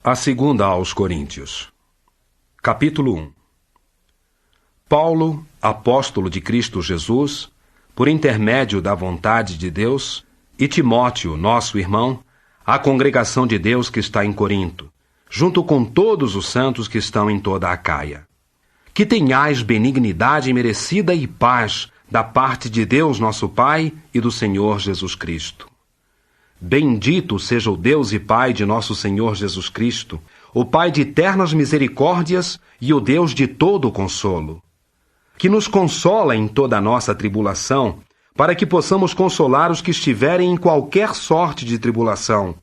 A segunda aos Coríntios. Capítulo 1. Paulo, apóstolo de Cristo Jesus, por intermédio da vontade de Deus, e Timóteo, nosso irmão, à congregação de Deus que está em Corinto, junto com todos os santos que estão em toda a Acaia. Que tenhais benignidade merecida e paz da parte de Deus nosso Pai e do Senhor Jesus Cristo. Bendito seja o Deus e Pai de nosso Senhor Jesus Cristo, o Pai de eternas misericórdias e o Deus de todo consolo, que nos consola em toda a nossa tribulação, para que possamos consolar os que estiverem em qualquer sorte de tribulação,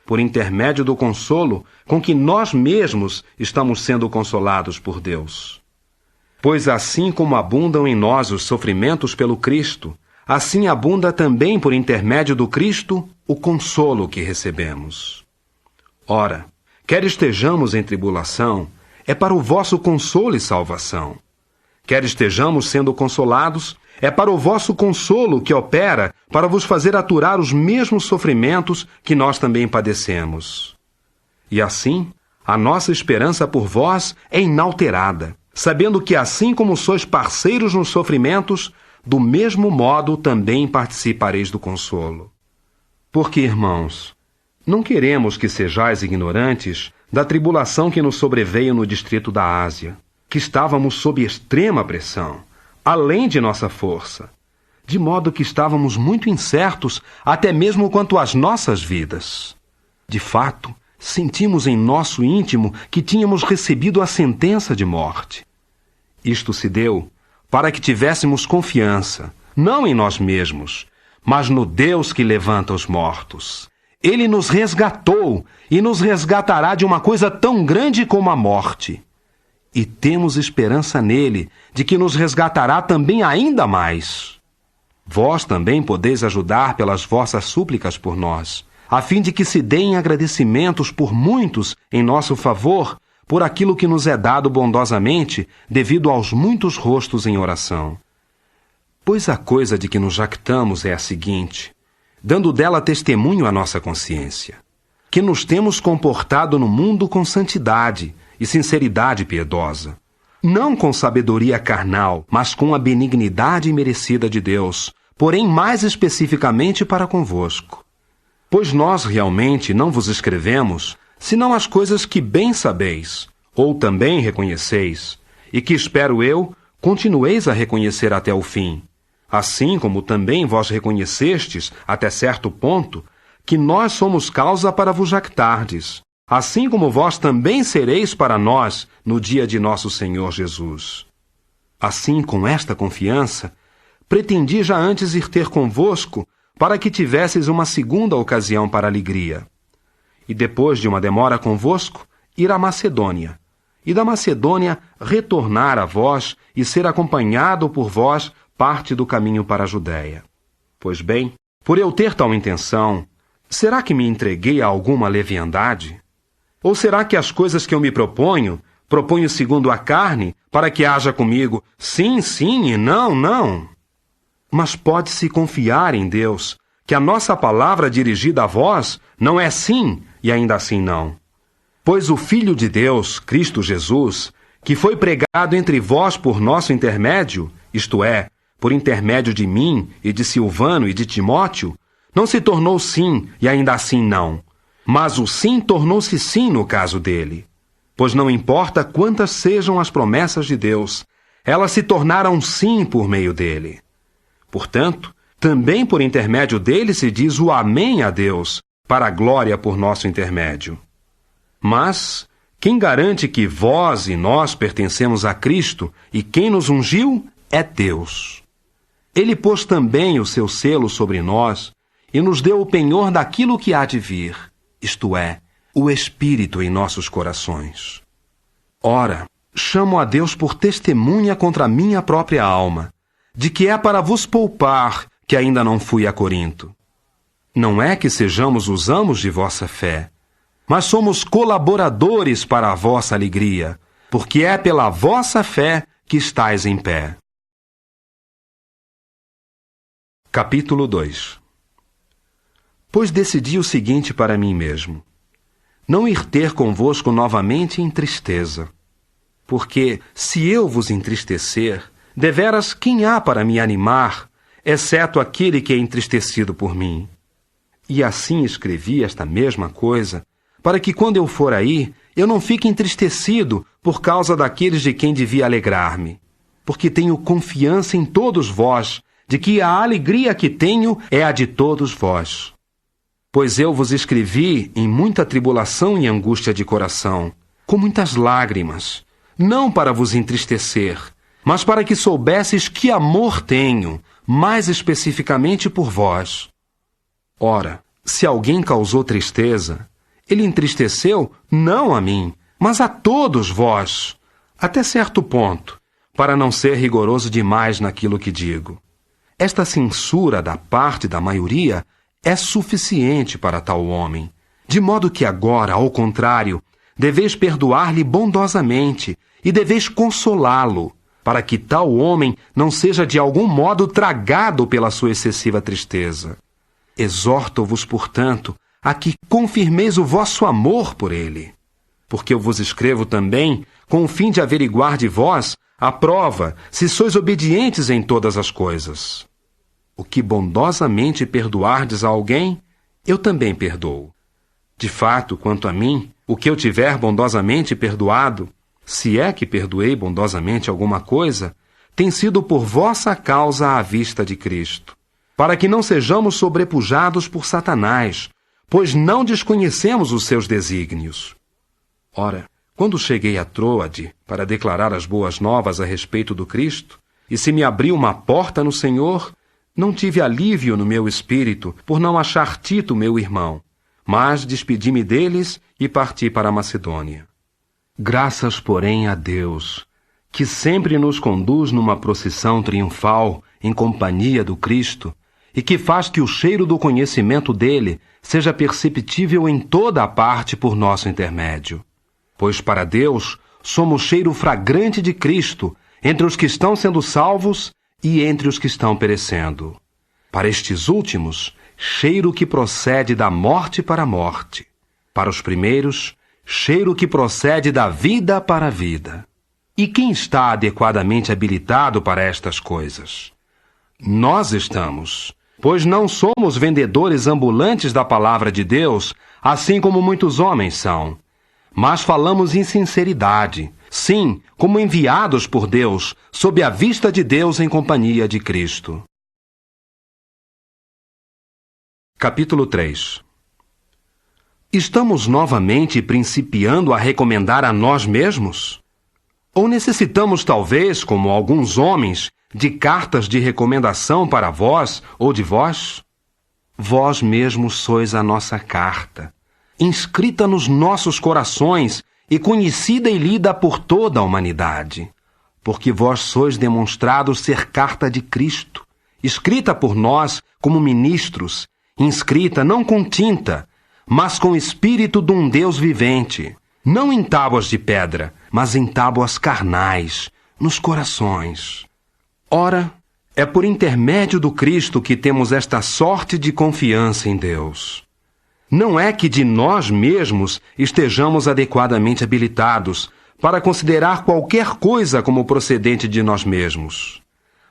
por intermédio do consolo com que nós mesmos estamos sendo consolados por Deus. Pois assim como abundam em nós os sofrimentos pelo Cristo, assim abunda também por intermédio do Cristo o consolo que recebemos. Ora, quer estejamos em tribulação, é para o vosso consolo e salvação. Quer estejamos sendo consolados, é para o vosso consolo que opera para vos fazer aturar os mesmos sofrimentos que nós também padecemos. E assim, a nossa esperança por vós é inalterada, sabendo que assim como sois parceiros nos sofrimentos, do mesmo modo também participareis do consolo. Porque, irmãos, não queremos que sejais ignorantes da tribulação que nos sobreveio no distrito da Ásia, que estávamos sob extrema pressão, além de nossa força, de modo que estávamos muito incertos até mesmo quanto às nossas vidas. De fato, sentimos em nosso íntimo que tínhamos recebido a sentença de morte. Isto se deu para que tivéssemos confiança, não em nós mesmos, mas no Deus que levanta os mortos. Ele nos resgatou e nos resgatará de uma coisa tão grande como a morte. E temos esperança nele, de que nos resgatará também ainda mais. Vós também podeis ajudar pelas vossas súplicas por nós, a fim de que se deem agradecimentos por muitos em nosso favor, por aquilo que nos é dado bondosamente, devido aos muitos rostos em oração. Pois a coisa de que nos jactamos é a seguinte, dando dela testemunho à nossa consciência, que nos temos comportado no mundo com santidade e sinceridade piedosa, não com sabedoria carnal, mas com a benignidade merecida de Deus, porém mais especificamente para convosco. Pois nós realmente não vos escrevemos, senão as coisas que bem sabeis, ou também reconheceis, e que, espero eu, continueis a reconhecer até o fim, assim como também vós reconhecestes, até certo ponto, que nós somos causa para vos jactardes, assim como vós também sereis para nós no dia de nosso Senhor Jesus. Assim, com esta confiança, pretendi já antes ir ter convosco, para que tivesseis uma segunda ocasião para alegria. E depois de uma demora convosco, ir à Macedônia, e da Macedônia retornar a vós e ser acompanhado por vós parte do caminho para a Judéia. Pois bem, por eu ter tal intenção, será que me entreguei a alguma leviandade? Ou será que as coisas que eu me proponho segundo a carne, para que haja comigo sim, sim e não, não? Mas pode-se confiar em Deus, que a nossa palavra dirigida a vós não é sim e ainda assim não. Pois o Filho de Deus, Cristo Jesus, que foi pregado entre vós por nosso intermédio, isto é, por intermédio de mim e de Silvano e de Timóteo, não se tornou sim e ainda assim não, mas o sim tornou-se sim no caso dele. Pois não importa quantas sejam as promessas de Deus, elas se tornaram sim por meio dele. Portanto, também por intermédio dele se diz o amém a Deus, para a glória por nosso intermédio. Mas quem garante que vós e nós pertencemos a Cristo e quem nos ungiu é Deus. Ele pôs também o seu selo sobre nós e nos deu o penhor daquilo que há de vir, isto é, o Espírito em nossos corações. Ora, chamo a Deus por testemunha contra a minha própria alma, de que é para vos poupar que ainda não fui a Corinto. Não é que sejamos os amos de vossa fé, mas somos colaboradores para a vossa alegria, porque é pela vossa fé que estáis em pé. Capítulo 2. Pois decidi o seguinte para mim mesmo: não ir ter convosco novamente em tristeza. Porque, se eu vos entristecer, deveras quem há para me animar, exceto aquele que é entristecido por mim? E assim escrevi esta mesma coisa, para que quando eu for aí, eu não fique entristecido por causa daqueles de quem devia alegrar-me. Porque tenho confiança em todos vós, de que a alegria que tenho é a de todos vós. Pois eu vos escrevi em muita tribulação e angústia de coração, com muitas lágrimas, não para vos entristecer, mas para que soubesses que amor tenho, mais especificamente por vós. Ora, se alguém causou tristeza, ele entristeceu não a mim, mas a todos vós, até certo ponto, para não ser rigoroso demais naquilo que digo. Esta censura da parte da maioria é suficiente para tal homem, de modo que agora, ao contrário, deveis perdoar-lhe bondosamente e deveis consolá-lo, para que tal homem não seja de algum modo tragado pela sua excessiva tristeza. Exorto-vos, portanto, a que confirmeis o vosso amor por ele. Porque eu vos escrevo também com o fim de averiguar de vós a prova se sois obedientes em todas as coisas. O que bondosamente perdoardes a alguém, eu também perdoo. De fato, quanto a mim, o que eu tiver bondosamente perdoado, se é que perdoei bondosamente alguma coisa, tem sido por vossa causa à vista de Cristo, para que não sejamos sobrepujados por Satanás, pois não desconhecemos os seus desígnios. Ora, quando cheguei a Troade para declarar as boas novas a respeito do Cristo, e se me abriu uma porta no Senhor, não tive alívio no meu espírito por não achar Tito, meu irmão, mas despedi-me deles e parti para a Macedônia. Graças, porém, a Deus, que sempre nos conduz numa procissão triunfal em companhia do Cristo e que faz que o cheiro do conhecimento dele seja perceptível em toda a parte por nosso intermédio. Pois para Deus somos cheiro fragrante de Cristo entre os que estão sendo salvos e entre os que estão perecendo. Para estes últimos, cheiro que procede da morte para a morte. Para os primeiros, cheiro que procede da vida para a vida. E quem está adequadamente habilitado para estas coisas? Nós estamos, pois não somos vendedores ambulantes da palavra de Deus, assim como muitos homens são. Mas falamos em sinceridade, sim, como enviados por Deus, sob a vista de Deus em companhia de Cristo. Capítulo 3. Estamos novamente principiando a recomendar a nós mesmos? Ou necessitamos, talvez, como alguns homens, de cartas de recomendação para vós ou de vós? Vós mesmos sois a nossa carta, inscrita nos nossos corações e conhecida e lida por toda a humanidade, porque vós sois demonstrados ser carta de Cristo, escrita por nós como ministros, inscrita não com tinta, mas com o espírito de um Deus vivente, não em tábuas de pedra, mas em tábuas carnais, nos corações. Ora, é por intermédio do Cristo que temos esta sorte de confiança em Deus. Não é que de nós mesmos estejamos adequadamente habilitados para considerar qualquer coisa como procedente de nós mesmos,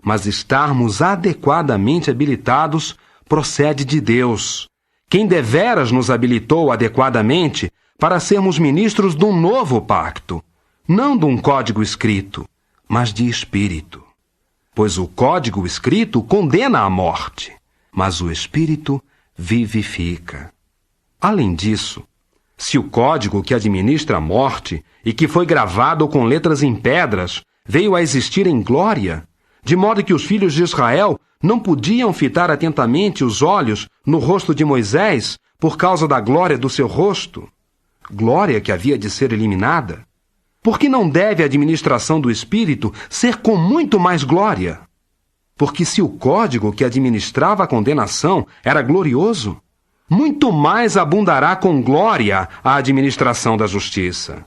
mas estarmos adequadamente habilitados procede de Deus, quem deveras nos habilitou adequadamente para sermos ministros de um novo pacto, não de um código escrito, mas de espírito. Pois o código escrito condena à morte, mas o espírito vivifica. Além disso, se o código que administra a morte e que foi gravado com letras em pedras veio a existir em glória, de modo que os filhos de Israel não podiam fitar atentamente os olhos no rosto de Moisés por causa da glória do seu rosto, glória que havia de ser eliminada, porque não deve a administração do Espírito ser com muito mais glória? Porque se o código que administrava a condenação era glorioso, muito mais abundará com glória a administração da justiça.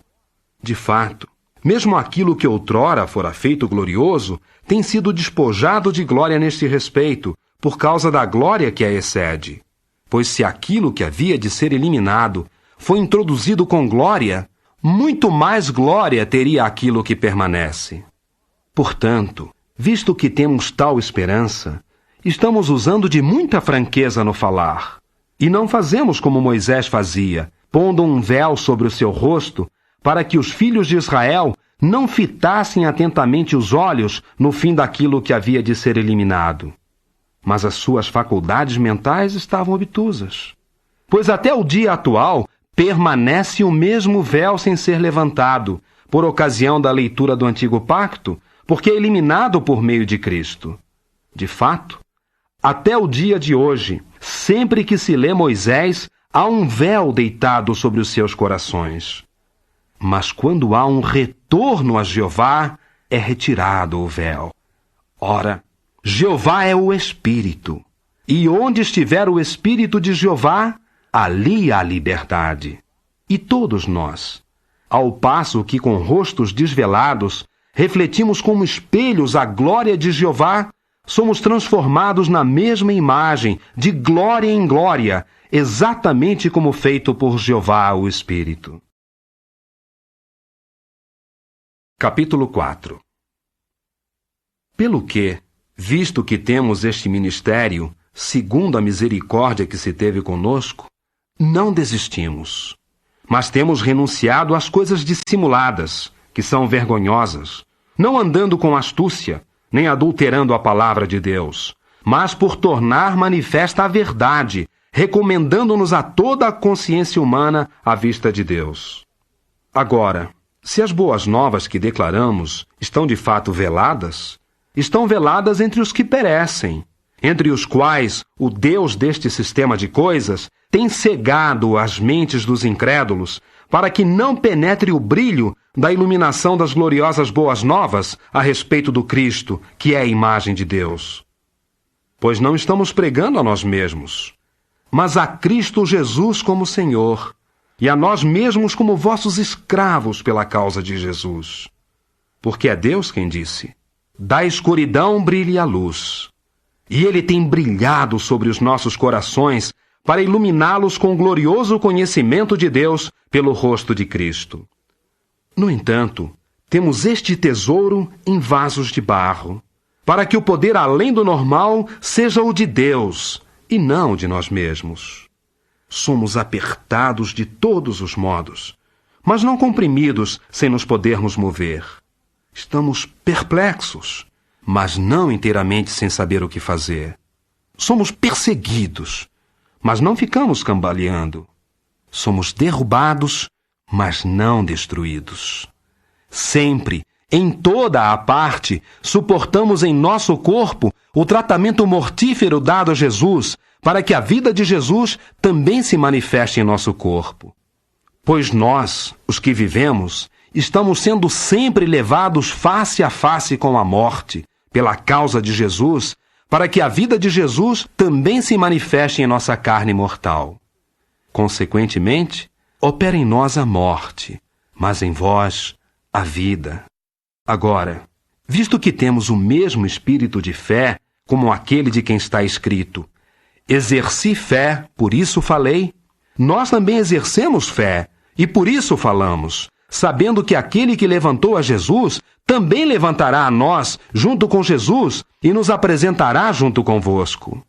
De fato, mesmo aquilo que outrora fora feito glorioso tem sido despojado de glória neste respeito, por causa da glória que a excede. Pois se aquilo que havia de ser eliminado foi introduzido com glória, muito mais glória teria aquilo que permanece. Portanto, visto que temos tal esperança, estamos usando de muita franqueza no falar, e não fazemos como Moisés fazia, pondo um véu sobre o seu rosto, para que os filhos de Israel não fitassem atentamente os olhos no fim daquilo que havia de ser eliminado. Mas as suas faculdades mentais estavam obtusas. Pois até o dia atual permanece o mesmo véu sem ser levantado, por ocasião da leitura do Antigo Pacto, porque é eliminado por meio de Cristo. De fato, até o dia de hoje, sempre que se lê Moisés, há um véu deitado sobre os seus corações. Mas quando há um retorno a Jeová, é retirado o véu. Ora, Jeová é o Espírito, e onde estiver o Espírito de Jeová, ali há liberdade. E todos nós, ao passo que com rostos desvelados, refletimos como espelhos a glória de Jeová, somos transformados na mesma imagem, de glória em glória, exatamente como feito por Jeová o Espírito. Capítulo 4. Pelo que, visto que temos este ministério, segundo a misericórdia que se teve conosco, não desistimos, mas temos renunciado às coisas dissimuladas, que são vergonhosas, não andando com astúcia, nem adulterando a palavra de Deus, mas por tornar manifesta a verdade, recomendando-nos a toda a consciência humana à vista de Deus. Agora, se as boas novas que declaramos estão de fato veladas, estão veladas entre os que perecem, entre os quais o Deus deste sistema de coisas tem cegado as mentes dos incrédulos, para que não penetre o brilho da iluminação das gloriosas boas novas a respeito do Cristo, que é a imagem de Deus. Pois não estamos pregando a nós mesmos, mas a Cristo Jesus como Senhor, e a nós mesmos como vossos escravos pela causa de Jesus. Porque é Deus quem disse: da escuridão brilhe a luz. E Ele tem brilhado sobre os nossos corações para iluminá-los com o glorioso conhecimento de Deus pelo rosto de Cristo. No entanto, temos este tesouro em vasos de barro, para que o poder além do normal seja o de Deus, e não de nós mesmos. Somos apertados de todos os modos, mas não comprimidos sem nos podermos mover. Estamos perplexos, mas não inteiramente sem saber o que fazer. Somos perseguidos, mas não ficamos cambaleando. Somos derrubados, mas não destruídos. Sempre, em toda a parte, suportamos em nosso corpo o tratamento mortífero dado a Jesus, para que a vida de Jesus também se manifeste em nosso corpo. Pois nós, os que vivemos, estamos sendo sempre levados face a face com a morte, pela causa de Jesus, para que a vida de Jesus também se manifeste em nossa carne mortal. Consequentemente, opera em nós a morte, mas em vós a vida. Agora, visto que temos o mesmo espírito de fé, como aquele de quem está escrito: exerci fé, por isso falei, nós também exercemos fé, e por isso falamos, sabendo que aquele que levantou a Jesus também levantará a nós junto com Jesus e nos apresentará junto convosco.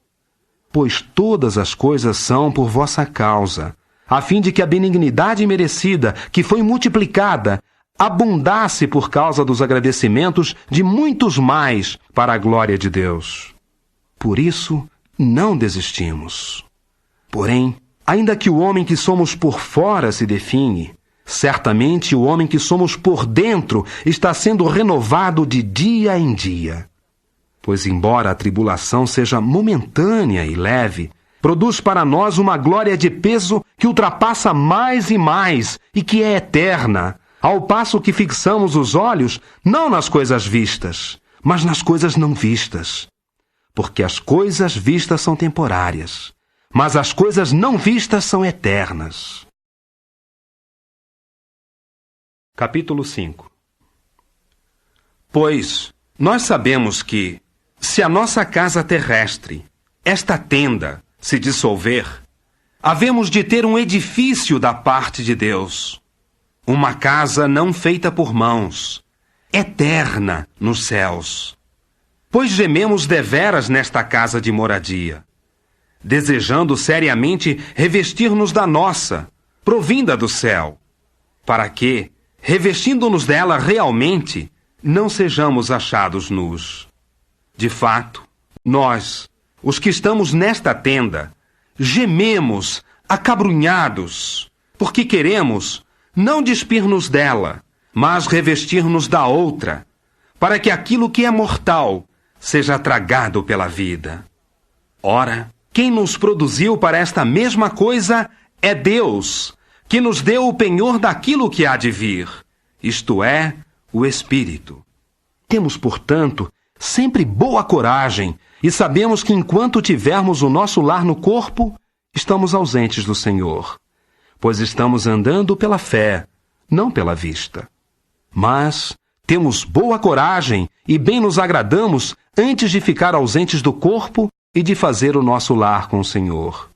Pois todas as coisas são por vossa causa, a fim de que a benignidade merecida, que foi multiplicada, abundasse por causa dos agradecimentos de muitos mais para a glória de Deus. Por isso, não desistimos. Porém, ainda que o homem que somos por fora se define, certamente o homem que somos por dentro está sendo renovado de dia em dia. Pois, embora a tribulação seja momentânea e leve, produz para nós uma glória de peso que ultrapassa mais e mais e que é eterna, ao passo que fixamos os olhos não nas coisas vistas, mas nas coisas não vistas. Porque as coisas vistas são temporárias, mas as coisas não vistas são eternas. Capítulo 5. Pois nós sabemos que, se a nossa casa terrestre, esta tenda, se dissolver, havemos de ter um edifício da parte de Deus, uma casa não feita por mãos, eterna nos céus. Pois gememos deveras nesta casa de moradia, desejando seriamente revestir-nos da nossa, provinda do céu, para que, revestindo-nos dela realmente, não sejamos achados nus. De fato, nós, os que estamos nesta tenda, gememos, acabrunhados, porque queremos não despir-nos dela, mas revestir-nos da outra, para que aquilo que é mortal seja tragado pela vida. Ora, quem nos produziu para esta mesma coisa é Deus, que nos deu o penhor daquilo que há de vir, isto é, o Espírito. Temos, portanto, sempre boa coragem e sabemos que enquanto tivermos o nosso lar no corpo, estamos ausentes do Senhor, pois estamos andando pela fé, não pela vista. Mas temos boa coragem e bem nos agradamos antes de ficar ausentes do corpo e de fazer o nosso lar com o Senhor.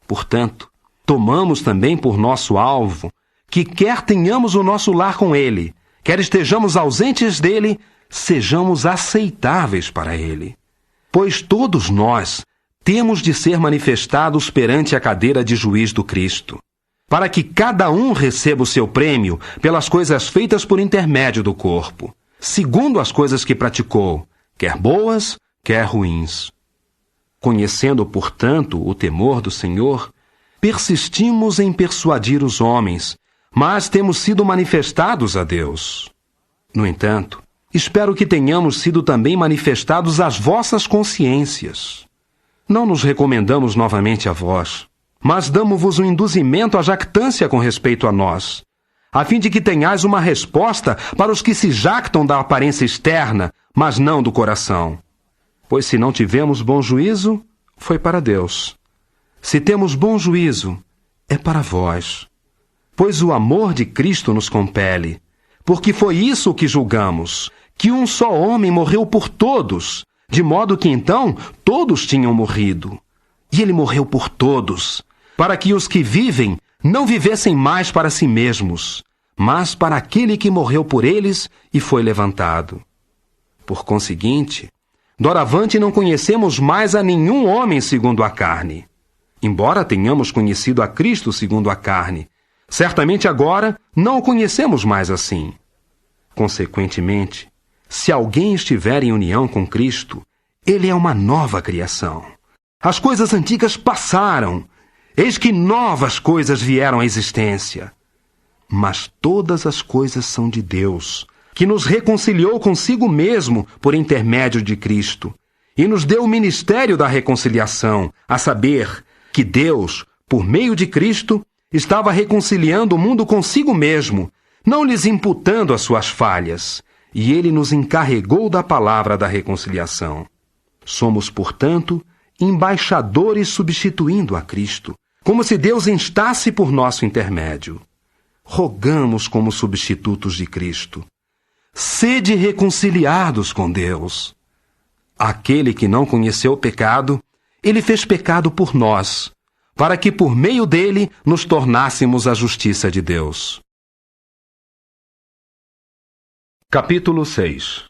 Portanto, tomamos também por nosso alvo que quer tenhamos o nosso lar com Ele, quer estejamos ausentes dele, sejamos aceitáveis para Ele. Pois todos nós temos de ser manifestados perante a cadeira de juiz do Cristo, para que cada um receba o seu prêmio pelas coisas feitas por intermédio do corpo, segundo as coisas que praticou, quer boas, quer ruins. Conhecendo, portanto, o temor do Senhor, persistimos em persuadir os homens, mas temos sido manifestados a Deus. No entanto, espero que tenhamos sido também manifestados às vossas consciências. Não nos recomendamos novamente a vós, mas damo-vos um induzimento à jactância com respeito a nós, a fim de que tenhais uma resposta para os que se jactam da aparência externa, mas não do coração. Pois se não tivemos bom juízo, foi para Deus. Se temos bom juízo, é para vós. Pois o amor de Cristo nos compele, porque foi isso que julgamos, que um só homem morreu por todos, de modo que então todos tinham morrido. E ele morreu por todos, para que os que vivem não vivessem mais para si mesmos, mas para aquele que morreu por eles e foi levantado. Por conseguinte, doravante não conhecemos mais a nenhum homem segundo a carne. Embora tenhamos conhecido a Cristo segundo a carne, certamente agora não o conhecemos mais assim. Consequentemente, se alguém estiver em união com Cristo, ele é uma nova criação. As coisas antigas passaram, eis que novas coisas vieram à existência. Mas todas as coisas são de Deus, que nos reconciliou consigo mesmo por intermédio de Cristo, e nos deu o ministério da reconciliação, a saber, que Deus, por meio de Cristo, estava reconciliando o mundo consigo mesmo, não lhes imputando as suas falhas, e ele nos encarregou da palavra da reconciliação. Somos, portanto, embaixadores substituindo a Cristo, como se Deus instasse por nosso intermédio. Rogamos como substitutos de Cristo: sede reconciliados com Deus. Aquele que não conheceu o pecado, ele fez pecado por nós, para que por meio dele nos tornássemos a justiça de Deus. Capítulo 6.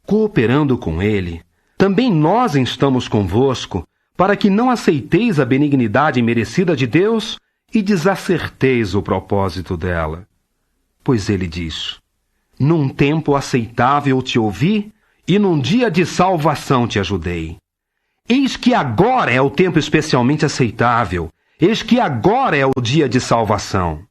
Cooperando com ele, também nós estamos convosco, para que não aceiteis a benignidade merecida de Deus e desacerteis o propósito dela. Pois ele diz: num tempo aceitável te ouvi, e num dia de salvação te ajudei. Eis que agora é o tempo especialmente aceitável, eis que agora é o dia de salvação.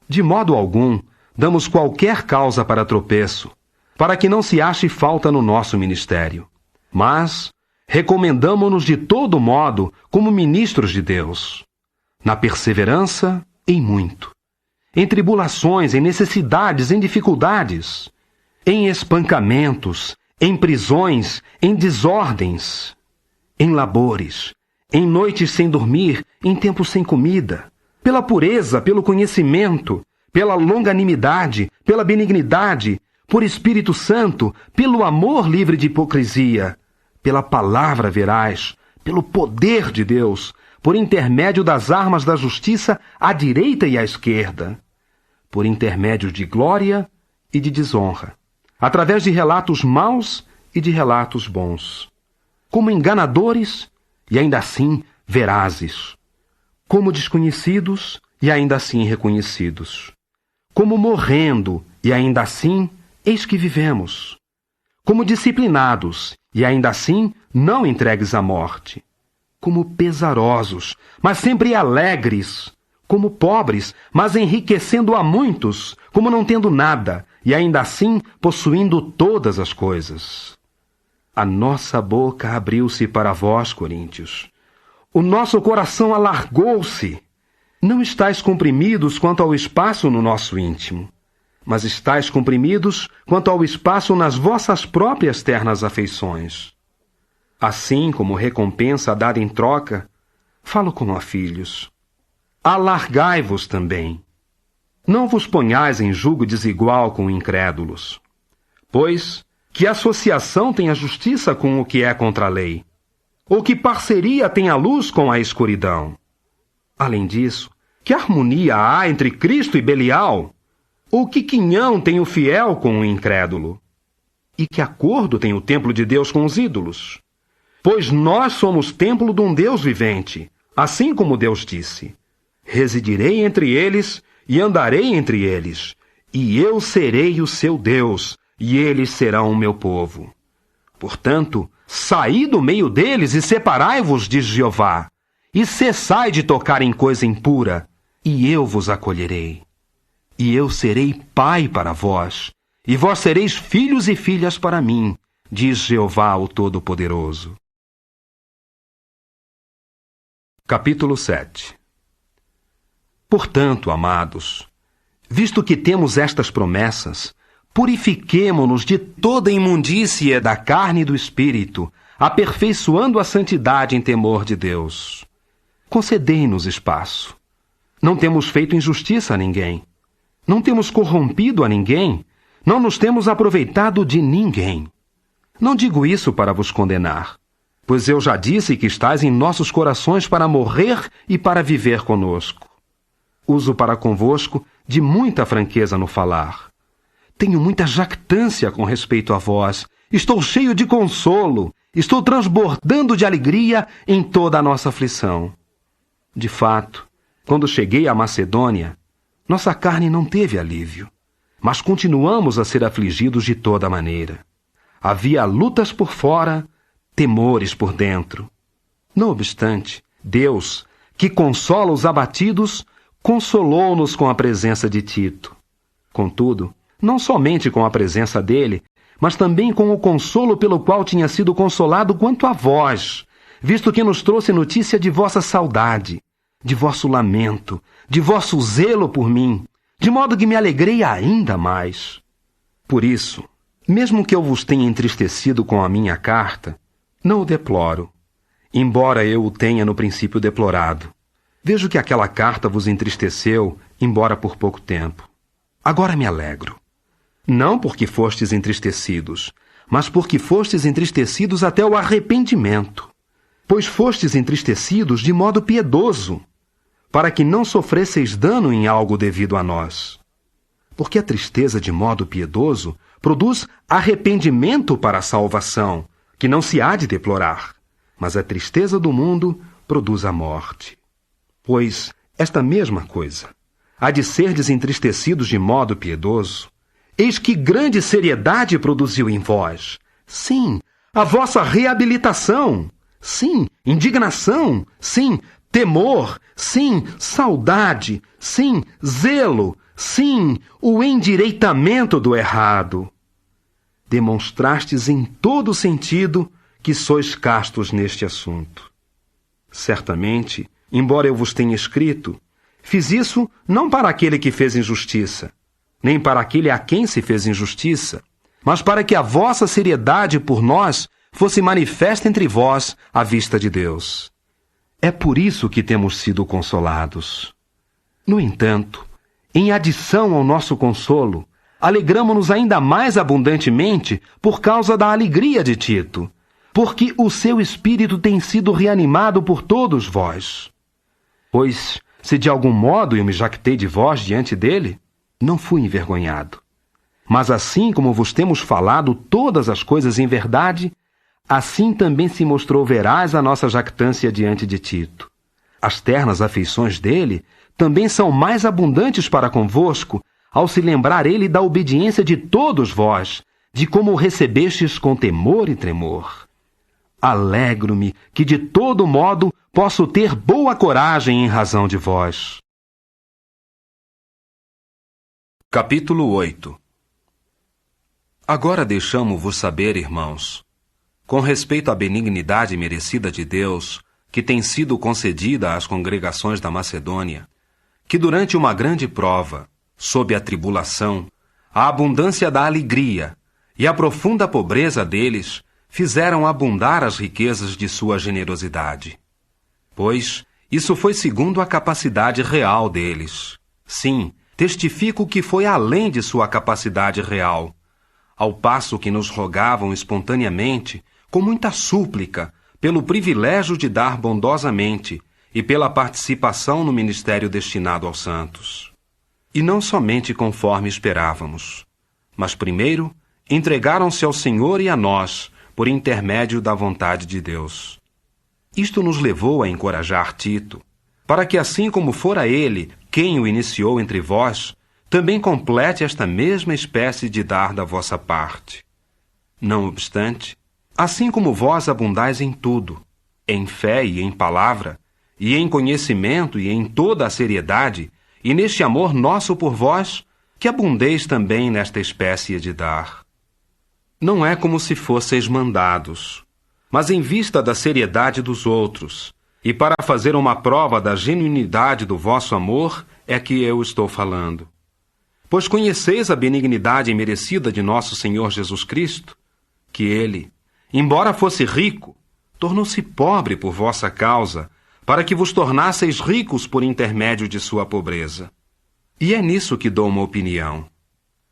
De modo algum, damos qualquer causa para tropeço, para que não se ache falta no nosso ministério. Mas recomendamo-nos de todo modo como ministros de Deus, na perseverança, em muito, em tribulações, em necessidades, em dificuldades, em espancamentos, em prisões, em desordens, em labores, em noites sem dormir, em tempos sem comida, pela pureza, pelo conhecimento, pela longanimidade, pela benignidade, por Espírito Santo, pelo amor livre de hipocrisia, pela palavra veraz, pelo poder de Deus, por intermédio das armas da justiça à direita e à esquerda, por intermédio de glória e de desonra, através de relatos maus e de relatos bons, como enganadores e ainda assim verazes, como desconhecidos e ainda assim reconhecidos, como morrendo e ainda assim eis que vivemos, como disciplinados e ainda assim não entregues à morte, como pesarosos, mas sempre alegres, como pobres, mas enriquecendo a muitos, como não tendo nada, e ainda assim possuindo todas as coisas. A nossa boca abriu-se para vós, coríntios. O nosso coração alargou-se. Não estáis comprimidos quanto ao espaço no nosso íntimo, mas estáis comprimidos quanto ao espaço nas vossas próprias ternas afeições. Assim como recompensa dada em troca, falo como a filhos. Alargai-vos também. Não vos ponhais em julgo desigual com incrédulos. Pois, que associação tem a justiça com o que é contra a lei? Ou que parceria tem a luz com a escuridão? Além disso, que harmonia há entre Cristo e Belial? Ou que quinhão tem o fiel com o incrédulo? E que acordo tem o templo de Deus com os ídolos? Pois nós somos templo de um Deus vivente, assim como Deus disse: residirei entre eles e andarei entre eles, e eu serei o seu Deus, e eles serão o meu povo. Portanto, saí do meio deles e separai-vos, diz Jeová, e cessai de tocar em coisa impura, e eu vos acolherei. E eu serei pai para vós, e vós sereis filhos e filhas para mim, diz Jeová o Todo-Poderoso. Capítulo 7. Portanto, amados, visto que temos estas promessas, purifiquemo-nos de toda imundície da carne e do espírito, aperfeiçoando a santidade em temor de Deus. Concedei-nos espaço. Não temos feito injustiça a ninguém. Não temos corrompido a ninguém. Não nos temos aproveitado de ninguém. Não digo isso para vos condenar, pois eu já disse que estais em nossos corações para morrer e para viver conosco. Uso para convosco de muita franqueza no falar. Tenho muita jactância com respeito a vós. Estou cheio de consolo. Estou transbordando de alegria em toda a nossa aflição. De fato, quando cheguei à Macedônia, nossa carne não teve alívio, mas continuamos a ser afligidos de toda maneira. Havia lutas por fora, temores por dentro. Não obstante, Deus, que consola os abatidos, consolou-nos com a presença de Tito. Contudo, não somente com a presença dele, mas também com o consolo pelo qual tinha sido consolado quanto a vós, visto que nos trouxe notícia de vossa saudade, de vosso lamento, de vosso zelo por mim, de modo que me alegrei ainda mais. Por isso, mesmo que eu vos tenha entristecido com a minha carta, não o deploro, embora eu o tenha no princípio deplorado. Vejo que aquela carta vos entristeceu, embora por pouco tempo. Agora me alegro. Não porque fostes entristecidos, mas porque fostes entristecidos até o arrependimento. Pois fostes entristecidos de modo piedoso, para que não sofresseis dano em algo devido a nós. Porque a tristeza de modo piedoso produz arrependimento para a salvação, que não se há de deplorar, mas a tristeza do mundo produz a morte. Pois esta mesma coisa há de serdes entristecidos de modo piedoso. Eis que grande seriedade produziu em vós. Sim, a vossa reabilitação. Sim, indignação. Sim, temor. Sim, saudade. Sim, zelo. Sim, o endireitamento do errado. Demonstrastes em todo sentido que sois castos neste assunto. Certamente, embora eu vos tenha escrito, fiz isso não para aquele que fez injustiça, nem para aquele a quem se fez injustiça, mas para que a vossa seriedade por nós fosse manifesta entre vós à vista de Deus. É por isso que temos sido consolados. No entanto, em adição ao nosso consolo, alegramo-nos ainda mais abundantemente por causa da alegria de Tito, porque o seu espírito tem sido reanimado por todos vós. Pois, se de algum modo eu me jactei de vós diante dele, não fui envergonhado. Mas assim como vos temos falado todas as coisas em verdade, assim também se mostrou veraz a nossa jactância diante de Tito. As ternas afeições dele também são mais abundantes para convosco, ao se lembrar ele da obediência de todos vós, de como o recebestes com temor e tremor. Alegro-me que de todo modo posso ter boa coragem em razão de vós. Capítulo 8. Agora deixamo-vos saber, irmãos, com respeito à benignidade merecida de Deus, que tem sido concedida às congregações da Macedônia, que durante uma grande prova, sob a tribulação, a abundância da alegria e a profunda pobreza deles fizeram abundar as riquezas de sua generosidade. Pois isso foi segundo a capacidade real deles. Sim, testifico que foi além de sua capacidade real, ao passo que nos rogavam espontaneamente, com muita súplica, pelo privilégio de dar bondosamente e pela participação no ministério destinado aos santos. E não somente conforme esperávamos, mas primeiro entregaram-se ao Senhor e a nós, por intermédio da vontade de Deus. Isto nos levou a encorajar Tito, para que assim como fora ele quem o iniciou entre vós, também complete esta mesma espécie de dar da vossa parte. Não obstante, assim como vós abundais em tudo, em fé e em palavra, e em conhecimento e em toda a seriedade, e neste amor nosso por vós, que abundeis também nesta espécie de dar. Não é como se fosseis mandados, mas em vista da seriedade dos outros, e para fazer uma prova da genuinidade do vosso amor, é que eu estou falando. Pois conheceis a benignidade merecida de nosso Senhor Jesus Cristo, que ele, embora fosse rico, tornou-se pobre por vossa causa, para que vos tornasseis ricos por intermédio de sua pobreza. E é nisso que dou uma opinião,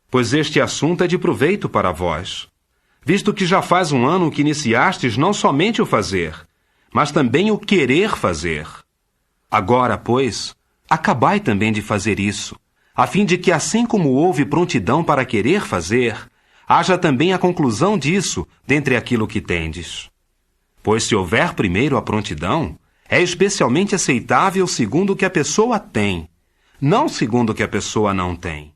pois este assunto é de proveito para vós, visto que já faz um ano que iniciastes não somente o fazer, mas também o querer fazer. Agora, pois, acabai também de fazer isso, a fim de que, assim como houve prontidão para querer fazer, haja também a conclusão disso dentre aquilo que tendes. Pois se houver primeiro a prontidão, é especialmente aceitável segundo o que a pessoa tem, não segundo o que a pessoa não tem.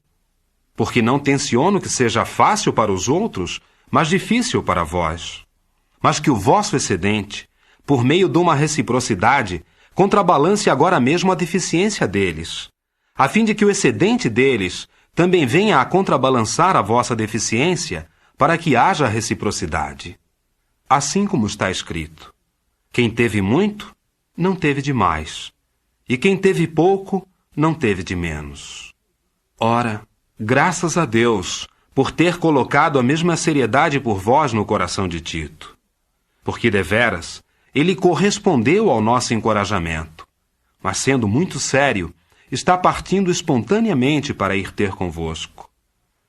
Porque não tenciono que seja fácil para os outros, mas difícil para vós. Mas que o vosso excedente, por meio de uma reciprocidade, contrabalance agora mesmo a deficiência deles, a fim de que o excedente deles também venha a contrabalançar a vossa deficiência, para que haja reciprocidade. Assim como está escrito: quem teve muito, não teve de mais, e quem teve pouco, não teve de menos. Ora, graças a Deus, por ter colocado a mesma seriedade por vós no coração de Tito. Porque, deveras, ele correspondeu ao nosso encorajamento, mas sendo muito sério, está partindo espontaneamente para ir ter convosco.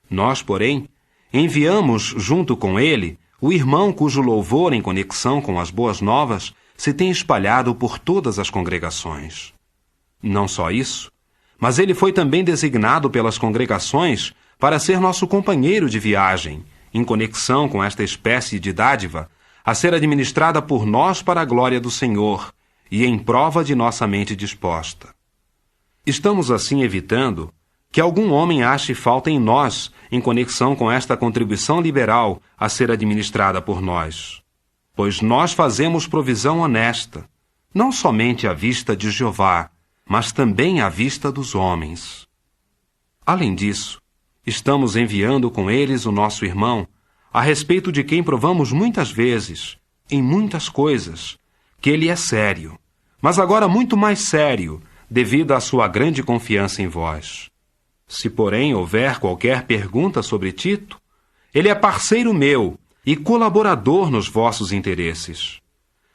Nós, porém, enviamos junto com ele o irmão cujo louvor em conexão com as boas novas se tem espalhado por todas as congregações. Não só isso, mas ele foi também designado pelas congregações para ser nosso companheiro de viagem, em conexão com esta espécie de dádiva, a ser administrada por nós para a glória do Senhor e em prova de nossa mente disposta. Estamos assim evitando que algum homem ache falta em nós em conexão com esta contribuição liberal a ser administrada por nós. Pois nós fazemos provisão honesta, não somente à vista de Jeová, mas também à vista dos homens. Além disso, estamos enviando com eles o nosso irmão, a respeito de quem provamos muitas vezes, em muitas coisas, que ele é sério, mas agora muito mais sério, devido à sua grande confiança em vós. Se, porém, houver qualquer pergunta sobre Tito, ele é parceiro meu e colaborador nos vossos interesses.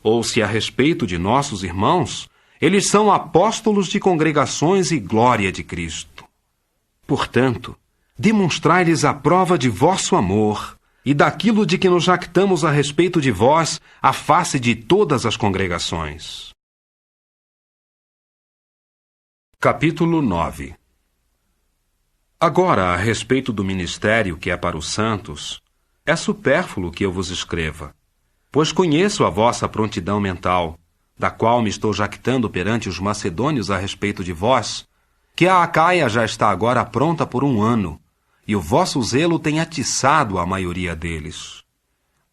Ou se a respeito de nossos irmãos, eles são apóstolos de congregações e glória de Cristo. Portanto, demonstrai-lhes a prova de vosso amor e daquilo de que nos jactamos a respeito de vós à face de todas as congregações. Capítulo 9. Agora, a respeito do ministério que é para os santos, é supérfluo que eu vos escreva, pois conheço a vossa prontidão mental, da qual me estou jactando perante os macedônios a respeito de vós, que a Acaia já está agora pronta por 1 ano, e o vosso zelo tem atiçado a maioria deles.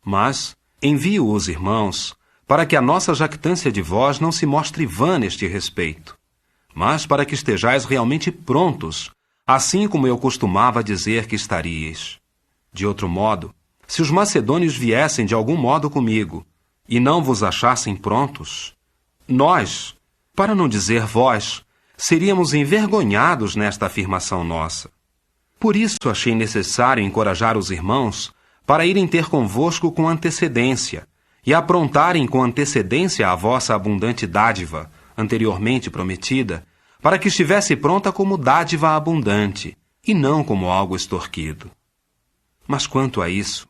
Mas envio os irmãos, para que a nossa jactância de vós não se mostre vã neste respeito, mas para que estejais realmente prontos, assim como eu costumava dizer que estaríeis. De outro modo, se os macedônios viessem de algum modo comigo, e não vos achassem prontos, nós, para não dizer vós, seríamos envergonhados nesta afirmação nossa. Por isso achei necessário encorajar os irmãos para irem ter convosco com antecedência, e aprontarem com antecedência a vossa abundante dádiva, anteriormente prometida, para que estivesse pronta como dádiva abundante, e não como algo extorquido. Mas quanto a isso,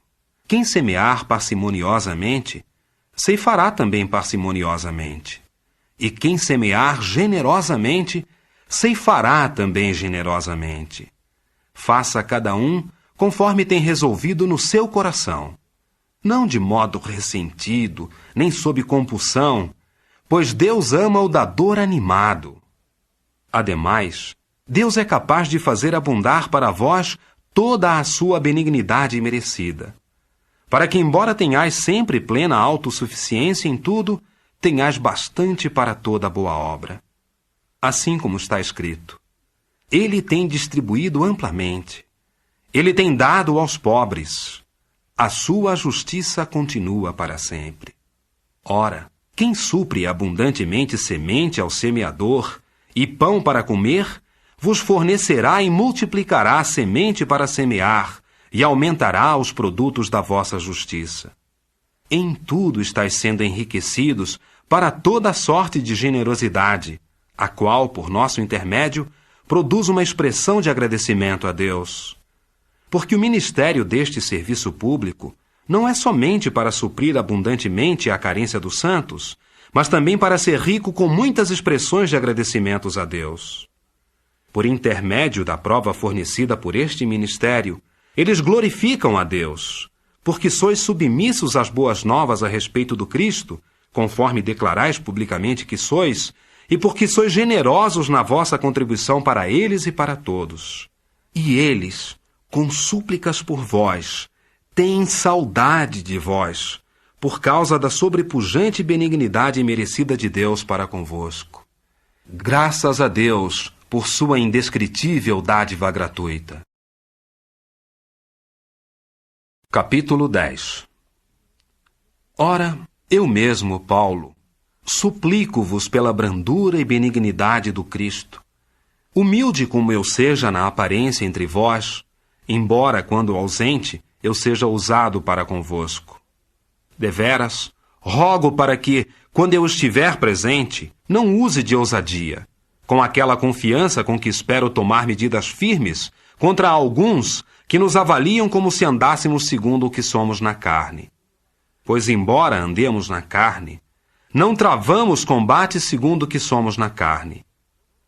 quem semear parcimoniosamente, ceifará também parcimoniosamente. E quem semear generosamente, ceifará também generosamente. Faça cada um conforme tem resolvido no seu coração, não de modo ressentido, nem sob compulsão, pois Deus ama o dador animado. Ademais, Deus é capaz de fazer abundar para vós toda a sua benignidade merecida, para que, embora tenhais sempre plena autossuficiência em tudo, tenhais bastante para toda boa obra. Assim como está escrito, Ele tem distribuído amplamente, Ele tem dado aos pobres, a sua justiça continua para sempre. Ora, quem supre abundantemente semente ao semeador e pão para comer, vos fornecerá e multiplicará semente para semear, e aumentará os produtos da vossa justiça. Em tudo estáis sendo enriquecidos para toda sorte de generosidade, a qual, por nosso intermédio, produz uma expressão de agradecimento a Deus. Porque o ministério deste serviço público não é somente para suprir abundantemente a carência dos santos, mas também para ser rico com muitas expressões de agradecimentos a Deus. Por intermédio da prova fornecida por este ministério, eles glorificam a Deus, porque sois submissos às boas novas a respeito do Cristo, conforme declarais publicamente que sois, e porque sois generosos na vossa contribuição para eles e para todos. E eles, com súplicas por vós, têm saudade de vós, por causa da sobrepujante benignidade merecida de Deus para convosco. Graças a Deus por sua indescritível dádiva gratuita. Capítulo 10. Ora, eu mesmo, Paulo, suplico-vos pela brandura e benignidade do Cristo, humilde como eu seja na aparência entre vós, embora, quando ausente, eu seja ousado para convosco. Deveras, rogo para que, quando eu estiver presente, não use de ousadia, com aquela confiança com que espero tomar medidas firmes contra alguns que nos avaliam como se andássemos segundo o que somos na carne. Pois, embora andemos na carne, não travamos combate segundo o que somos na carne.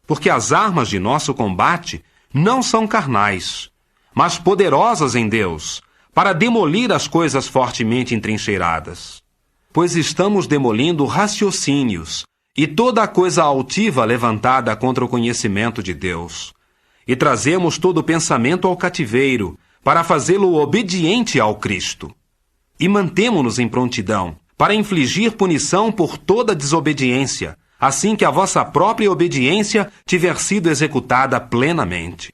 Porque as armas de nosso combate não são carnais, mas poderosas em Deus, para demolir as coisas fortemente entrincheiradas. Pois estamos demolindo raciocínios e toda a coisa altiva levantada contra o conhecimento de Deus, e trazemos todo o pensamento ao cativeiro, para fazê-lo obediente ao Cristo. E mantemo-nos em prontidão, para infligir punição por toda desobediência, assim que a vossa própria obediência tiver sido executada plenamente.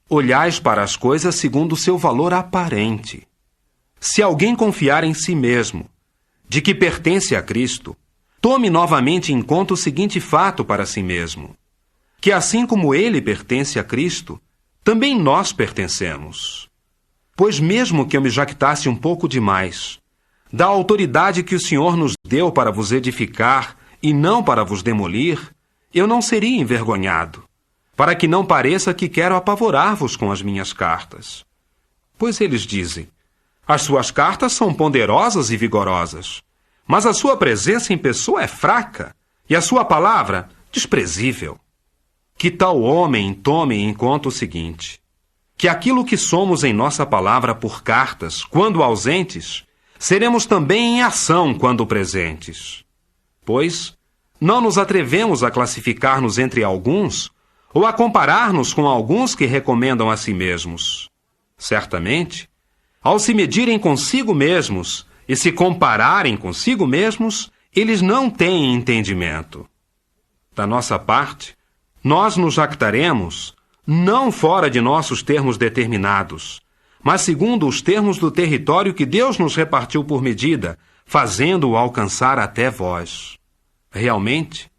Olhais para as coisas segundo o seu valor aparente. Se alguém confiar em si mesmo, de que pertence a Cristo, tome novamente em conta o seguinte fato para si mesmo, que assim como ele pertence a Cristo, também nós pertencemos. Pois mesmo que eu me jactasse um pouco demais, da autoridade que o Senhor nos deu para vos edificar e não para vos demolir, eu não seria envergonhado, para que não pareça que quero apavorar-vos com as minhas cartas. Pois eles dizem, as suas cartas são ponderosas e vigorosas, mas a sua presença em pessoa é fraca, e a sua palavra desprezível. que tal homem tome em conta o seguinte: que aquilo que somos em nossa palavra por cartas, quando ausentes, seremos também em ação quando presentes. Pois não nos atrevemos a classificar-nos entre alguns ou a comparar-nos com alguns que recomendam a si mesmos. Certamente, ao se medirem consigo mesmos e se compararem consigo mesmos, eles não têm entendimento. Da nossa parte, nós nos jactaremos não fora de nossos termos determinados, mas segundo os termos do território que Deus nos repartiu por medida, fazendo-o alcançar até vós. Realmente,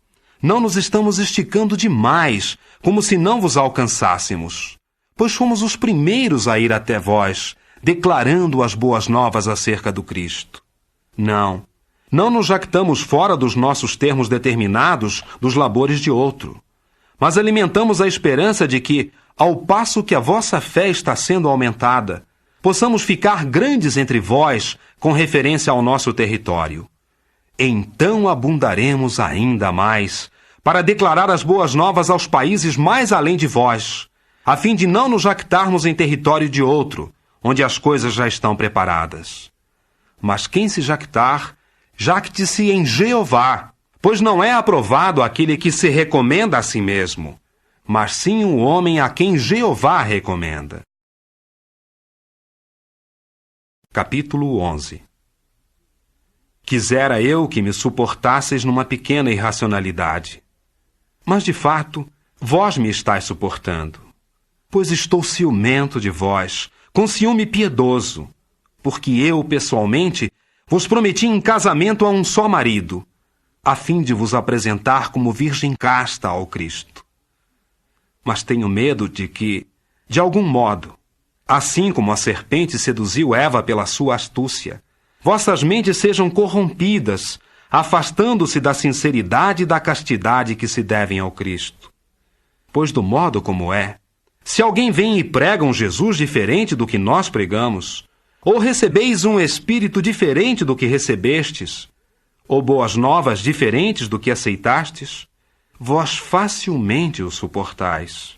não nos estamos esticando demais, como se não vos alcançássemos, pois fomos os primeiros a ir até vós, declarando as boas novas acerca do Cristo. Não nos jactamos fora dos nossos termos determinados dos labores de outro, mas alimentamos a esperança de que, ao passo que a vossa fé está sendo aumentada, possamos ficar grandes entre vós com referência ao nosso território. Então abundaremos ainda mais para declarar as boas novas aos países mais além de vós, a fim de não nos jactarmos em território de outro, onde as coisas já estão preparadas. Mas quem se jactar, jacte-se em Jeová, pois não é aprovado aquele que se recomenda a si mesmo, mas sim o homem a quem Jeová recomenda. Capítulo 11. Quisera eu que me suportasseis numa pequena irracionalidade. Mas, de fato, vós me estáis suportando. Pois estou ciumento de vós, com ciúme piedoso, porque eu, pessoalmente, vos prometi em casamento a um só marido, a fim de vos apresentar como virgem casta ao Cristo. Mas tenho medo de que, de algum modo, assim como a serpente seduziu Eva pela sua astúcia, vossas mentes sejam corrompidas, afastando-se da sinceridade e da castidade que se devem ao Cristo. Pois do modo como é, se alguém vem e prega um Jesus diferente do que nós pregamos, ou recebeis um Espírito diferente do que recebestes, ou boas novas diferentes do que aceitastes, vós facilmente o suportais.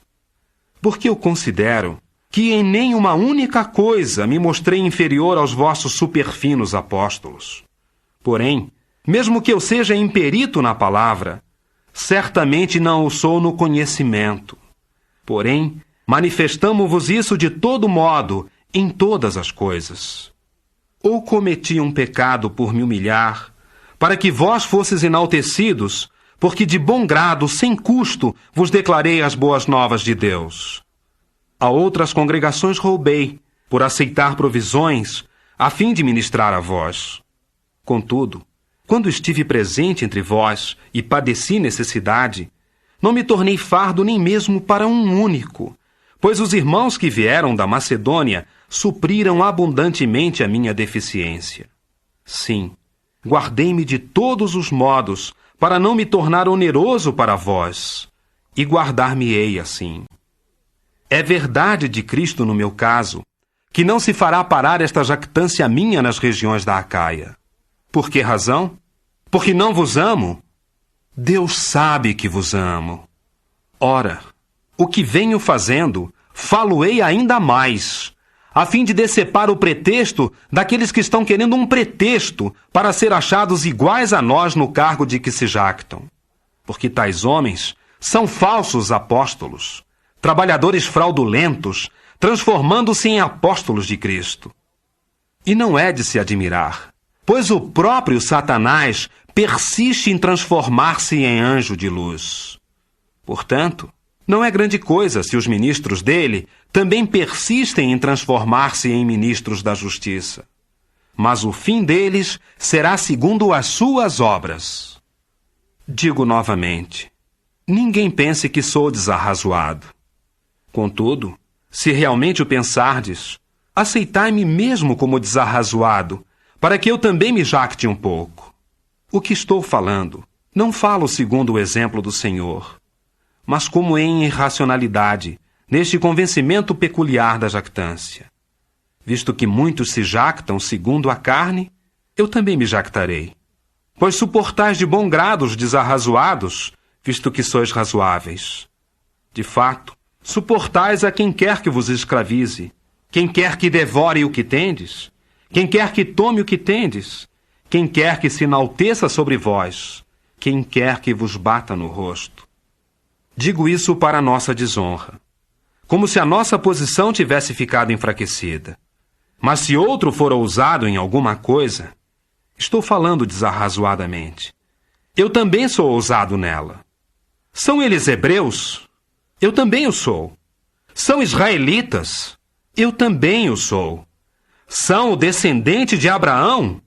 Porque eu considero que em nenhuma única coisa me mostrei inferior aos vossos superfinos apóstolos. Porém, mesmo que eu seja imperito na palavra, certamente não o sou no conhecimento. Porém, manifestamo-vos isso de todo modo, em todas as coisas. Ou cometi um pecado por me humilhar, para que vós fosses enaltecidos, porque de bom grado, sem custo, vos declarei as boas novas de Deus. A outras congregações roubei, por aceitar provisões, a fim de ministrar a vós. Contudo, quando estive presente entre vós e padeci necessidade, não me tornei fardo nem mesmo para um único, pois os irmãos que vieram da Macedônia supriram abundantemente a minha deficiência. Sim, guardei-me de todos os modos para não me tornar oneroso para vós, e guardar-me-ei assim. É verdade de Cristo no meu caso, que não se fará parar esta jactância minha nas regiões da Acaia. Por que razão? Porque não vos amo? Deus sabe que vos amo. Ora, o que venho fazendo, falo-ei ainda mais, a fim de decepar o pretexto daqueles que estão querendo um pretexto para ser achados iguais a nós no cargo de que se jactam. Porque tais homens são falsos apóstolos, trabalhadores fraudulentos, transformando-se em apóstolos de Cristo. E não é de se admirar, pois o próprio Satanás persiste em transformar-se em anjo de luz. Portanto, não é grande coisa se os ministros dele também persistem em transformar-se em ministros da justiça. Mas o fim deles será segundo as suas obras. Digo novamente, ninguém pense que sou desarrazoado. Contudo, se realmente o pensardes, aceitai-me mesmo como desarrazoado, para que eu também me jacte um pouco. O que estou falando, não falo segundo o exemplo do Senhor, mas como em irracionalidade, neste convencimento peculiar da jactância. Visto que muitos se jactam segundo a carne, eu também me jactarei. Pois suportais de bom grado os desarrazoados, visto que sois razoáveis. De fato, suportais a quem quer que vos escravize, quem quer que devore o que tendes, quem quer que tome o que tendes, quem quer que se enalteça sobre vós, quem quer que vos bata no rosto. Digo isso para a nossa desonra, como se a nossa posição tivesse ficado enfraquecida. Mas se outro for ousado em alguma coisa, estou falando desarrazoadamente, eu também sou ousado nela. São eles hebreus? Eu também o sou. São israelitas? Eu também o sou. São o descendente de Abraão?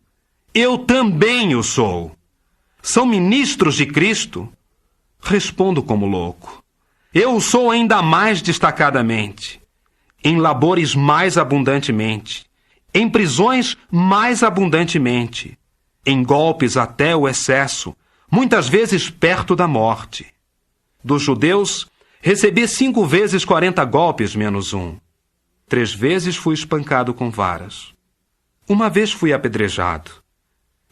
Eu também o sou. São ministros de Cristo? Respondo como louco. Eu o sou ainda mais destacadamente, em labores mais abundantemente, em prisões mais abundantemente, em golpes até o excesso, muitas vezes perto da morte. Dos judeus, recebi 5 vezes 40 golpes menos 1. 3 vezes fui espancado com varas. 1 vez fui apedrejado.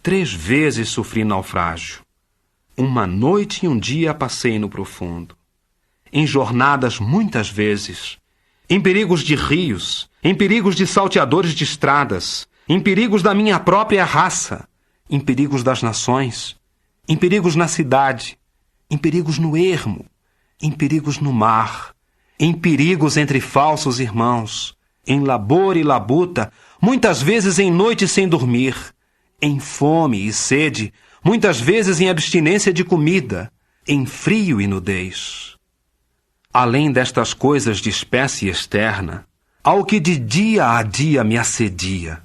3 vezes sofri naufrágio. 1 noite e 1 dia passei no profundo. Em jornadas muitas vezes, em perigos de rios, em perigos de salteadores de estradas, em perigos da minha própria raça, em perigos das nações, em perigos na cidade, em perigos no ermo, em perigos no mar, em perigos entre falsos irmãos, em labor e labuta, muitas vezes em noite sem dormir, em fome e sede, muitas vezes em abstinência de comida, em frio e nudez. Além destas coisas de espécie externa, ao que de dia a dia me assedia,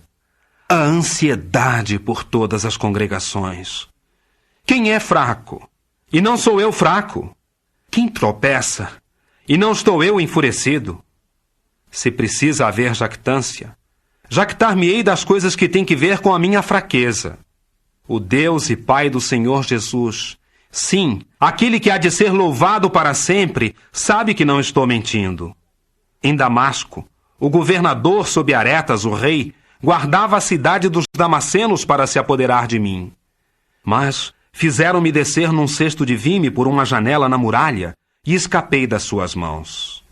a ansiedade por todas as congregações. Quem é fraco? E não sou eu fraco? Quem tropeça? E não estou eu enfurecido? Se precisa haver jactância, jactar-me-ei das coisas que têm que ver com a minha fraqueza. O Deus e Pai do Senhor Jesus, sim, aquele que há de ser louvado para sempre, sabe que não estou mentindo. Em Damasco, o governador sob Aretas, o rei, guardava a cidade dos Damascenos para se apoderar de mim. Mas fizeram-me descer num cesto de vime por uma janela na muralha e escapei das suas mãos.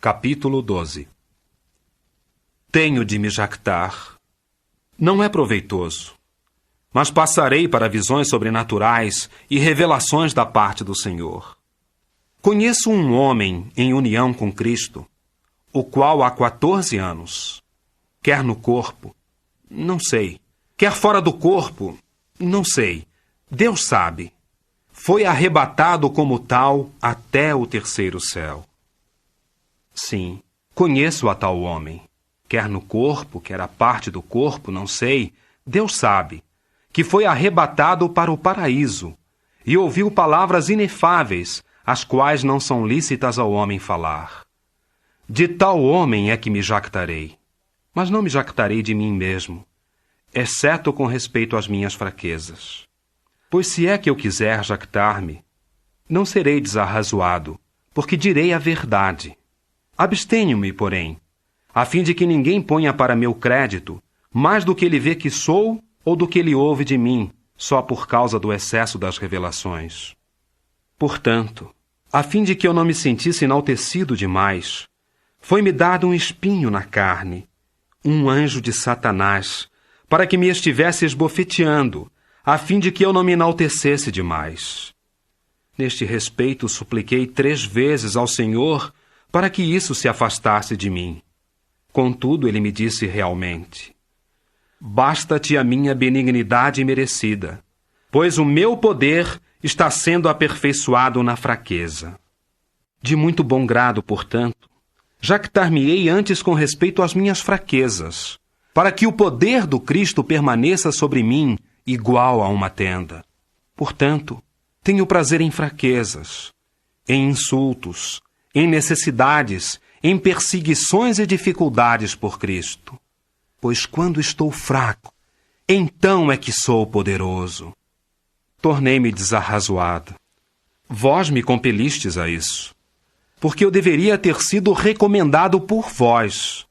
Capítulo 12. Tenho de me jactar. Não é proveitoso, mas passarei para visões sobrenaturais e revelações da parte do Senhor. Conheço um homem em união com Cristo, o qual há 14 anos, quer no corpo, não sei, quer fora do corpo, não sei, Deus sabe, foi arrebatado como tal até o 3º céu. Sim, conheço a tal homem, quer no corpo, quer a parte do corpo, não sei, Deus sabe, que foi arrebatado para o paraíso e ouviu palavras inefáveis, as quais não são lícitas ao homem falar. De tal homem é que me jactarei, mas não me jactarei de mim mesmo, exceto com respeito às minhas fraquezas. Pois se é que eu quiser jactar-me, não serei desarrazoado, porque direi a verdade. Abstenho-me, porém, a fim de que ninguém ponha para meu crédito mais do que ele vê que sou ou do que ele ouve de mim, só por causa do excesso das revelações. Portanto, a fim de que eu não me sentisse enaltecido demais, foi-me dado um espinho na carne, um anjo de Satanás, para que me estivesse esbofeteando, a fim de que eu não me enaltecesse demais. Neste respeito, supliquei 3 vezes ao Senhor para que isso se afastasse de mim. Contudo, ele me disse realmente: basta-te a minha benignidade merecida, pois o meu poder está sendo aperfeiçoado na fraqueza. De muito bom grado, portanto, jactar-me-ei antes com respeito às minhas fraquezas, para que o poder do Cristo permaneça sobre mim igual a uma tenda. Portanto, tenho prazer em fraquezas, em insultos, em necessidades, em perseguições e dificuldades por Cristo. Pois quando estou fraco, então é que sou poderoso. Tornei-me desarrazoado. Vós me compelistes a isso, porque eu deveria ter sido recomendado por vós,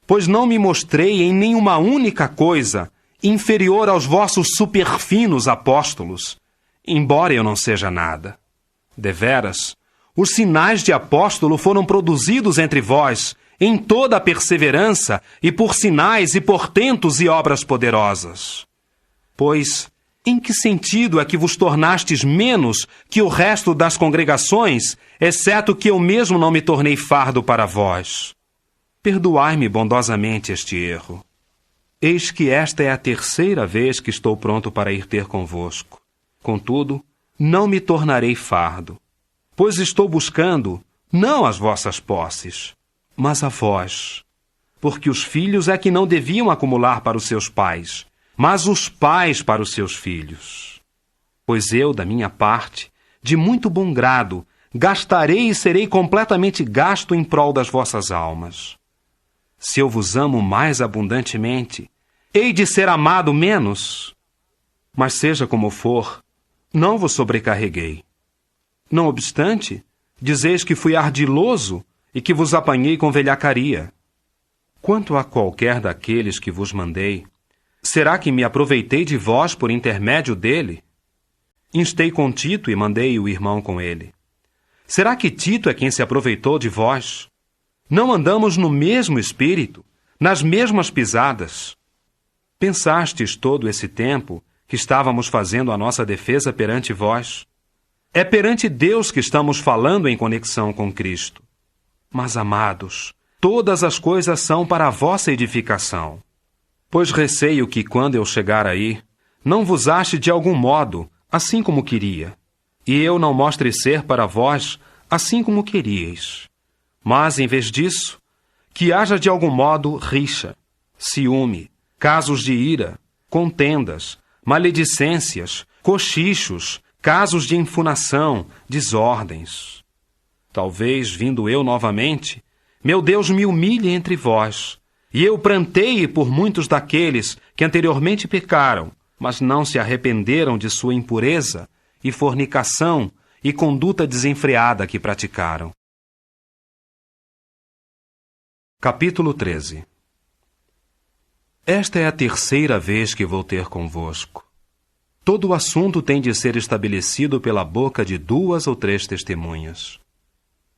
pois não me mostrei em nenhuma única coisa inferior aos vossos superfinos apóstolos, embora eu não seja nada. Deveras, os sinais de apóstolo foram produzidos entre vós, em toda a perseverança, e por sinais e portentos e obras poderosas. Pois, em que sentido é que vos tornastes menos que o resto das congregações, exceto que eu mesmo não me tornei fardo para vós? Perdoai-me bondosamente este erro. Eis que esta é a 3ª vez que estou pronto para ir ter convosco. Contudo, não me tornarei fardo, pois estou buscando não as vossas posses, mas a vós. Porque os filhos é que não deviam acumular para os seus pais, mas os pais para os seus filhos. Pois eu, da minha parte, de muito bom grado, gastarei e serei completamente gasto em prol das vossas almas. Se eu vos amo mais abundantemente, hei de ser amado menos? Mas seja como for, não vos sobrecarreguei. Não obstante, dizeis que fui ardiloso e que vos apanhei com velhacaria. Quanto a qualquer daqueles que vos mandei, será que me aproveitei de vós por intermédio dele? Instei com Tito e mandei o irmão com ele. Será que Tito é quem se aproveitou de vós? Não andamos no mesmo espírito, nas mesmas pisadas? Pensastes todo esse tempo que estávamos fazendo a nossa defesa perante vós? É perante Deus que estamos falando em conexão com Cristo. Mas, amados, todas as coisas são para a vossa edificação. Pois receio que, quando eu chegar aí, não vos ache de algum modo, assim como queria, e eu não mostre ser para vós, assim como queríeis. Mas, em vez disso, que haja de algum modo rixa, ciúme, casos de ira, contendas, maledicências, cochichos, casos de infunação, desordens. Talvez, vindo eu novamente, meu Deus me humilhe entre vós, e eu pranteie por muitos daqueles que anteriormente pecaram, mas não se arrependeram de sua impureza e fornicação e conduta desenfreada que praticaram. Capítulo 13. Esta é a 3ª vez que vou ter convosco. Todo o assunto tem de ser estabelecido pela boca de 2 ou 3 testemunhas.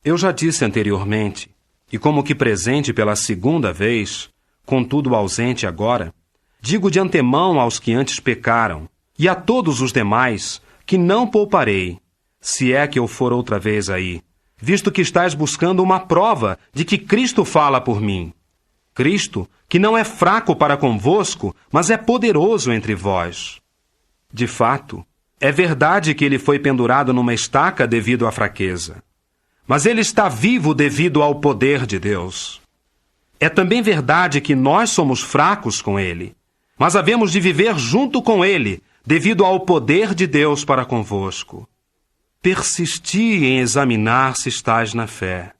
Eu já disse anteriormente, e como que presente pela 2ª vez, contudo ausente agora, digo de antemão aos que antes pecaram, e a todos os demais, que não pouparei, se é que eu for outra vez aí, visto que estáis buscando uma prova de que Cristo fala por mim. Cristo, que não é fraco para convosco, mas é poderoso entre vós. De fato, é verdade que ele foi pendurado numa estaca devido à fraqueza. Mas ele está vivo devido ao poder de Deus. É também verdade que nós somos fracos com ele, mas havemos de viver junto com ele, devido ao poder de Deus para convosco. Persisti em examinar se estais na fé.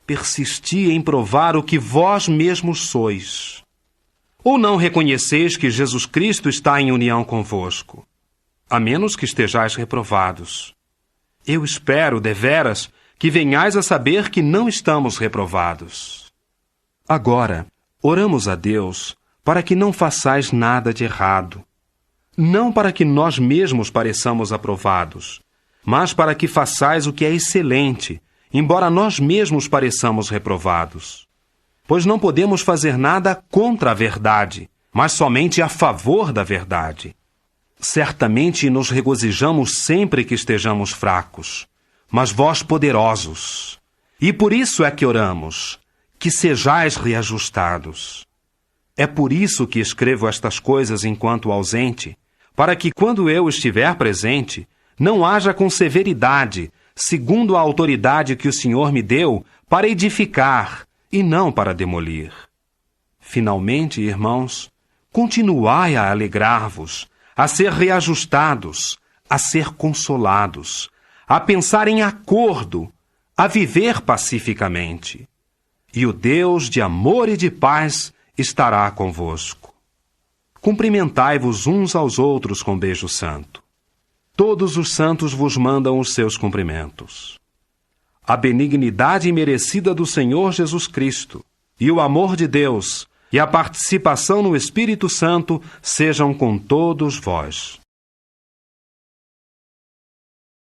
Persisti em provar o que vós mesmos sois. Ou não reconheceis que Jesus Cristo está em união convosco? A menos que estejais reprovados. Eu espero, deveras, que venhais a saber que não estamos reprovados. Agora, oramos a Deus para que não façais nada de errado. Não para que nós mesmos pareçamos aprovados, mas para que façais o que é excelente, embora nós mesmos pareçamos reprovados. Pois não podemos fazer nada contra a verdade, mas somente a favor da verdade. Certamente nos regozijamos sempre que estejamos fracos, mas vós poderosos. E por isso é que oramos, que sejais reajustados. É por isso que escrevo estas coisas enquanto ausente, para que quando eu estiver presente, não haja com severidade, segundo a autoridade que o Senhor me deu, para edificar e não para demolir. Finalmente, irmãos, continuai a alegrar-vos, a ser reajustados, a ser consolados, a pensar em acordo, a viver pacificamente. E o Deus de amor e de paz estará convosco. Cumprimentai-vos uns aos outros com beijo santo. Todos os santos vos mandam os seus cumprimentos. A benignidade imerecida do Senhor Jesus Cristo, e o amor de Deus, e a participação no Espírito Santo sejam com todos vós.